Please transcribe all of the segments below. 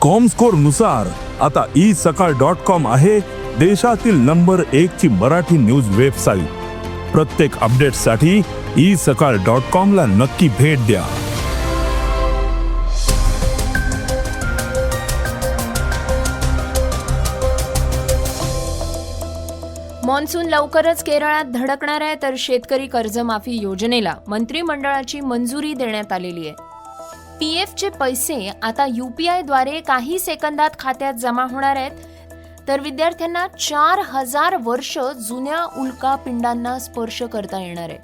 Comscore नुसार आता isakal.com आहे देशातील नंबर 1 ची मराठी न्यूज वेबसाईट। प्रत्येक अपडेटसाठी isakal.com ला नक्की भेट द्या। मॉन्सून लवकरच केरळात धडकणार आहे, तर शेतकरी कर्जमाफी योजनेला मंत्रिमंडळाची मंजुरी देण्यात आलेली आहे। पीएफचे पैसे आता UPI-द्वारे काही सेकंदात खात्यात जमा होणार आहेत, तर विद्यार्थ्यांना 4000 वर्ष जुन्या उल्कापिंडांना स्पर्श करता येणार आहे।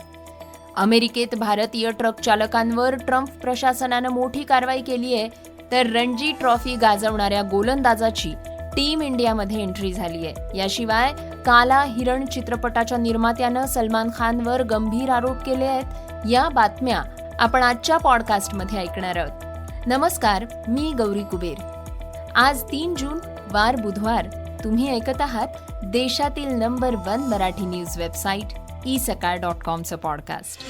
अमेरिकेत भारतीय ट्रक चालकांवर ट्रम्प प्रशासनानं मोठी कारवाई केली आहे, तर रणजी ट्रॉफी गाजवणाऱ्या गोलंदाजाची टीम इंडियामध्ये एंट्री झाली आहे। याशिवाय काला हिरण चित्रपटाच्या निर्मात्यानं सलमान खानवर गंभीर आरोप केले आहेत। या बातम्या आपण आजच्या पॉडकास्टमध्ये ऐकणार आहोत। नमस्कार, मी गौरी कुबेर। आज 3 जून वार बुधवार। तुम्ही ऐकत आहात देशातील नंबर 1 मराठी न्यूज वेबसाईट isakal.comचं पॉडकास्ट।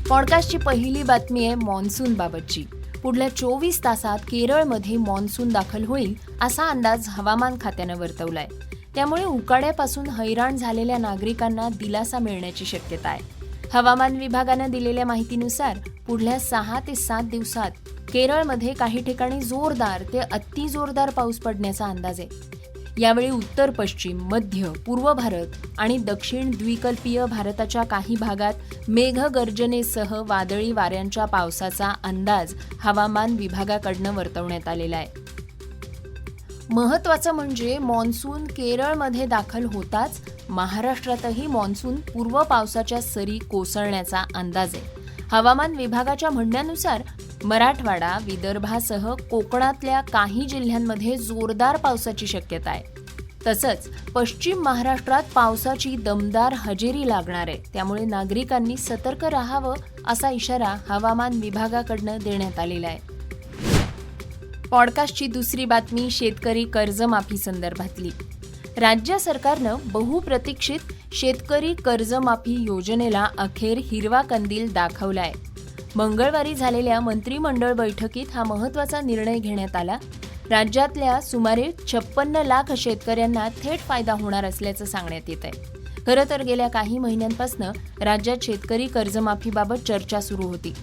पॉडकास्टची पहिली बातमी आहे मॉन्सून बाबतची। पुढल्या 24 तासात केरळमध्ये मॉन्सून दाखल होईल असा अंदाज हवामान खात्यानं वर्तवलाय। त्यामुळे उकाड्यापासून हैराण झालेल्या नागरिकांना दिलासा मिळण्याची शक्यता आहे। हवामान विभागानं दिलेल्या माहितीनुसार पुढल्या 6 ते 7 दिवसात केरळमध्ये काही ठिकाणी जोरदार ते अति जोरदार पाऊस पडण्याचा अंदाज आहे। यावेळी उत्तर पश्चिम, मध्य, पूर्व भारत आणि दक्षिण द्वीपकल्पीय भारताच्या काही भागात मेघगर्जनेसह वादळी वाऱ्यांच्या पावसाचा अंदाज हवामान विभागाकडनं वर्तवण्यात आलेला आहे। महत्त्वाचं म्हणजे मॉन्सून केरळमध्ये दाखल होताच महाराष्ट्रातही मॉन्सून पूर्व पावसाच्या सरी कोसळण्याचा अंदाज आहे। हवामान विभागाच्या म्हणण्यानुसार मराठवाडा, विदर्भासह कोकणातल्या काही जिल्ह्यांमध्ये जोरदार पावसाची शक्यता आहे। तसंच पश्चिम महाराष्ट्रात पावसाची दमदार हजेरी लागणार आहे। त्यामुळे नागरिकांनी सतर्क राहावं असा इशारा हवामान विभागाकडनं देण्यात आलेला आहे। पॉडकास्टची दुसरी बातमी शेतकरी कर्जमाफी संदर्भातली। राज्य सरकारनं बहुप्रतीक्षित शेतकरी कर्जमाफी योजनेला अखेर हिरवा कंदील दाखवलाय। मंगळवारी झालेल्या मंत्रिमंडळ बैठकीत हा महत्त्वाचा निर्णय घेण्यात आला। राज्यातल्या सुमारे 56 लाख शेतकऱ्यांना थेट फायदा होणार असल्याचं सांगण्यात येत आहे। खरं तर गेल्या काही महिन्यांपासून राज्यात शेतकरी कर्जमाफीबाबत चर्चा सुरू होती।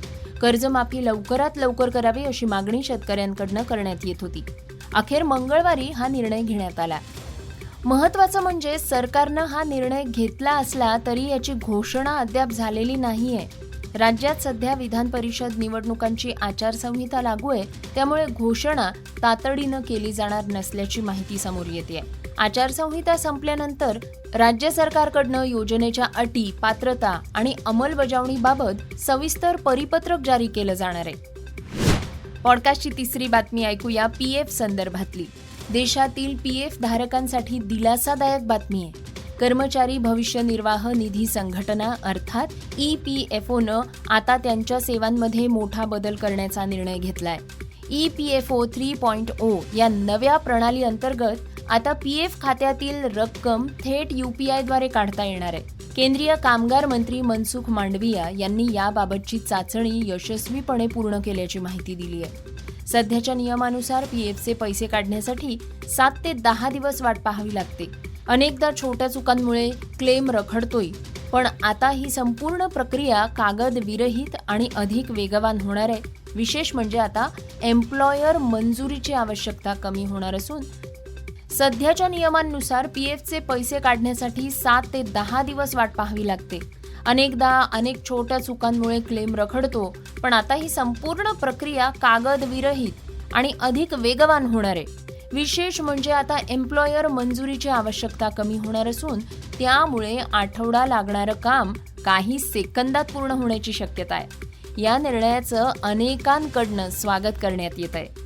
कर्जमाफी लवकरात लवकर करावी अशी मागणी शेतकऱ्यांकडनं करण्यात येत होती। अखेर मंगळवारी हा निर्णय घेण्यात आला। महत्त्वाचं म्हणजे सरकारनं हा निर्णय घेतला असला तरी याची घोषणा अद्याप झालेली नाहीये। राज्यात सध्या विधान परिषद निवडणुकांची आचारसंहिता लागू आहे, त्यामुळे घोषणा तातडीनं केली जाणार नसल्याची माहिती समोर येते। आचारसंहिता संपल्यानंतर राज्य सरकारकडनं योजनेच्या अटी, पात्रता आणि अंमलबजावणीबाबत सविस्तर परिपत्रक जारी केलं जाणार आहे। पॉडकास्टची तिसरी बातमी ऐकूया पीएफ संदर्भातली। देशातील पीएफ धारकांसाठी दिलासादायक बातमी आहे। कर्मचारी भविष्य निर्वाह निधी संघटना अर्थात EPFOनं आता त्यांच्या सेवांमध्ये मोठा बदल करण्याचा निर्णय घेतलाय। EPFO 3.0 या नव्या प्रणाली अंतर्गत आता पीएफ खात्यातील रक्कम थेट UPI-द्वारे काढता येणार आहे। केंद्रीय कामगार मंत्री मनसुख मांडविया यांनी याबाबतची चाचणी यशस्वीपणे पूर्ण केल्याची माहिती दिली आहे। सध्याच्या नियमानुसार पीएफचे पैसे काढण्यासाठी 7 ते 10 दिवस वाट पाहावी लागते। अनेकदा छोट्या चुकांमुळे क्लेम रखडतोय, पण आता ही संपूर्ण प्रक्रिया कागद विरहित आणि अधिक वेगवान होणार आहे। विशेष म्हणजे आता एम्प्लॉयर मंजुरीची आवश्यकता कमी होणार असून सध्याच्या नियमांनुसार पीएफचे पैसे काढण्यासाठी 7 ते 10 दिवस वाट पाहावी लागते। अनेकदा अनेक छोट्या चुकांमुळे क्लेम रखडतो, पण आता ही संपूर्ण प्रक्रिया कागद विरहित आणि अधिक वेगवान होणार आहे। विशेष म्हणजे आता एम्प्लॉयर मंजुरीची आवश्यकता कमी होणार असून त्यामुळे आठवडा लागणारं काम काही सेकंदात पूर्ण होण्याची शक्यता आहे। या निर्णयाचं अनेकांकडनं स्वागत करण्यात येत आहे।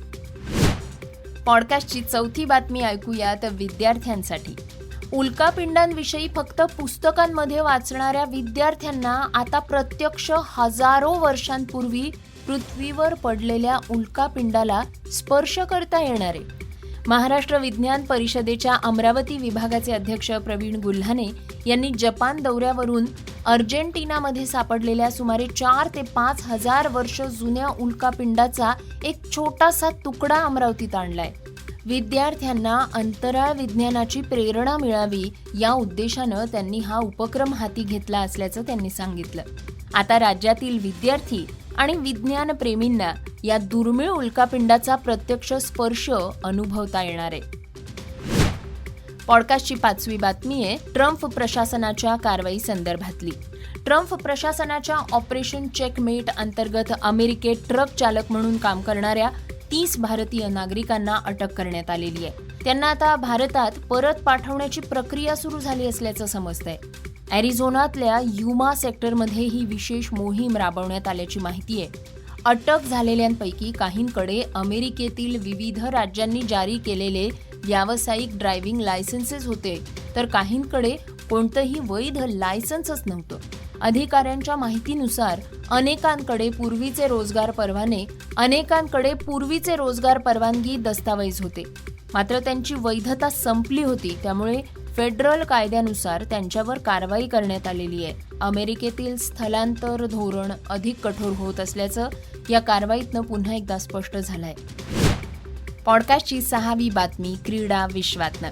पॉडकास्टची चौथी बातमी ऐकूयात विद्यार्थ्यांसाठी। उल्कापिंडांविषयी फक्त पुस्तकांमध्ये वाचणाऱ्या विद्यार्थ्यांना आता प्रत्यक्ष हजारो वर्षांपूर्वी पृथ्वीवर पडलेल्या उल्कापिंडाला स्पर्श करता येणार आहे। महाराष्ट्र विज्ञान परिषदेच्या अमरावती विभागाचे अध्यक्ष प्रवीण गुल्हाने यांनी जपान दौऱ्यावरून अर्जेंटिनामध्ये सापडलेल्या सुमारे 4 ते 5 हजार वर्ष जुन्या उल्कापिंडाचा एक छोटासा तुकडा अमरावतीत आणलाय. विद्यार्थ्यांना अंतराळ विज्ञानाची प्रेरणा मिळावी या उद्देशानं त्यांनी हा उपक्रम हाती घेतला असल्याचं त्यांनी सांगितलं. आता राज्यातील विद्यार्थी आणि विज्ञान प्रेमींना या दुर्मिळ उल्कापिंडाचा प्रत्यक्ष स्पर्श अनुभवता येणार आहे. पॉडकास्टची 5वी बातमी आहे ट्रम्प प्रशासनाच्या कारवाई संदर्भातली. ट्रम्प प्रशासनाच्या ऑपरेशन चेकमेट अंतर्गत अमेरिकेत ट्रक चालक म्हणून काम करणाऱ्या 30 भारतीय नागरिकांना अटक करण्यात आलेली आहे. त्यांना आता भारतात परत पाठवण्याची प्रक्रिया सुरू झाली असल्याचं समजतंय. ॲरिझोनातल्या युमा सेक्टरमध्ये ही विशेष मोहीम राबवण्यात आल्याची माहिती आहे. अटक झालेल्यांपैकी काहींकडे अमेरिकेतील विविध राज्यांनी जारी केलेले व्यावसायिक ड्रायव्हिंग लायसन्सेस होते, तर काहींकडे कोणतंही वैध लायसन्सच नव्हतं. अधिकाऱ्यांच्या माहितीनुसार अनेकांकडे पूर्वीचे रोजगार परवानगी दस्तावेज होते, मात्र त्यांची वैधता संपली होती. त्यामुळे फेडरल कायद्यानुसार त्यांच्यावर कारवाई करण्यात आलेली आहे. अमेरिकेतील स्थलांतर धोरण अधिक कठोर होत असल्याचं या कारवाईतनं पुन्हा एकदा स्पष्ट झालंय. पॉडकास्टची 6वी बातमी क्रीडा विश्वातनं.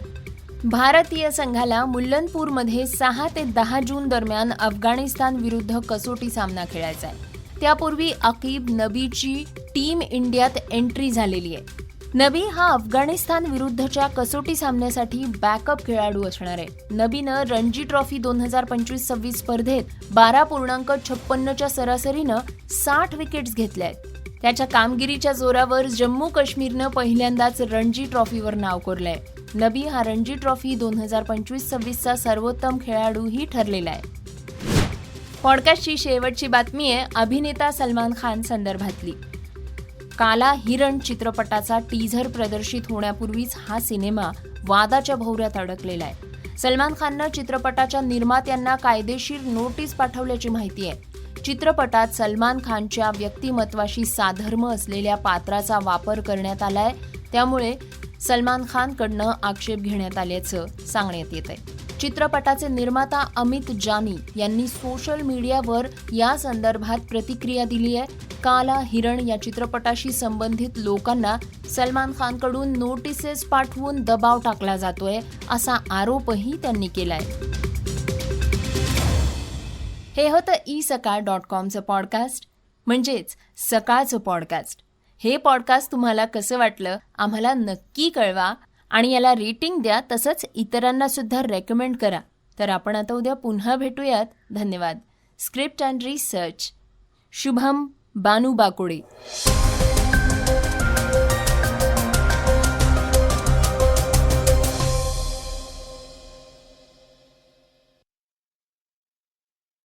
भारतीय संघाला मुल्लनपूरमध्ये 6 ते 10 जून दरम्यान अफगाणिस्तान विरुद्ध कसोटी सामना खेळायचा आहे. त्यापूर्वी अकीब नबीची टीम इंडियात एंट्री झालेली आहे. नबी हा अफगाणिस्तान विरुद्धच्या कसोटी सामन्यासाठी बॅकअप खेळाडू असणार आहे. नबीनं रणजी ट्रॉफी 2025-26 स्पर्धेत 12.56च्या सरासरीनं 60 विकेट्स घेतल्या आहेत. त्याच्या कामगिरीच्या जोरावर जम्मू काश्मीरनं पहिल्यांदाच रणजी ट्रॉफीवर नाव कोरलंय. नबी हा रणजी ट्रॉफी 2025-26चा सर्वोत्तम खेळाडूही ठरलेला आहे. पॉडकास्टची शेवटची बातमी आहे अभिनेता सलमान खान संदर्भातली. काला हिरण चित्रपटाचा टीझर प्रदर्शित होण्यापूर्वीच हा सिनेमा वादाच्या भोवऱ्यात अडकलेला आहे. सलमान खाननं चित्रपटाच्या निर्मात्यांना कायदेशीर नोटीस पाठवल्याची माहिती आहे. चित्रपटात सलमान खानच्या व्यक्तिमत्वाशी साधर्म असलेल्या पात्राचा वापर करण्यात आलाय, त्यामुळे सलमान खानकडनं आक्षेप घेण्यात आल्याचं सांगण्यात येत आहे. चित्रपटाचे निर्माता अमित जानी यांनी सोशल मीडियावर या संदर्भात प्रतिक्रिया दिली आहे. काला हिरण या चित्रपटाशी संबंधित लोकांना सलमान खानकडून नोटिसेस पाठवून दबाव टाकला जातोय असा आरोपही त्यांनी केलाय. हे होतं isakal.comचं पॉडकास्ट, म्हणजेच सकाळचं पॉडकास्ट. हे पॉडकास्ट तुम्हाला कसं वाटलं आम्हाला नक्की कळवा आणि याला रेटिंग द्या, तसंच इतरांना सुद्धा रेकमेंड करा. तर आपण आता उद्या पुन्हा भेटूयात. धन्यवाद. Script and research Shubham Banu Bakude.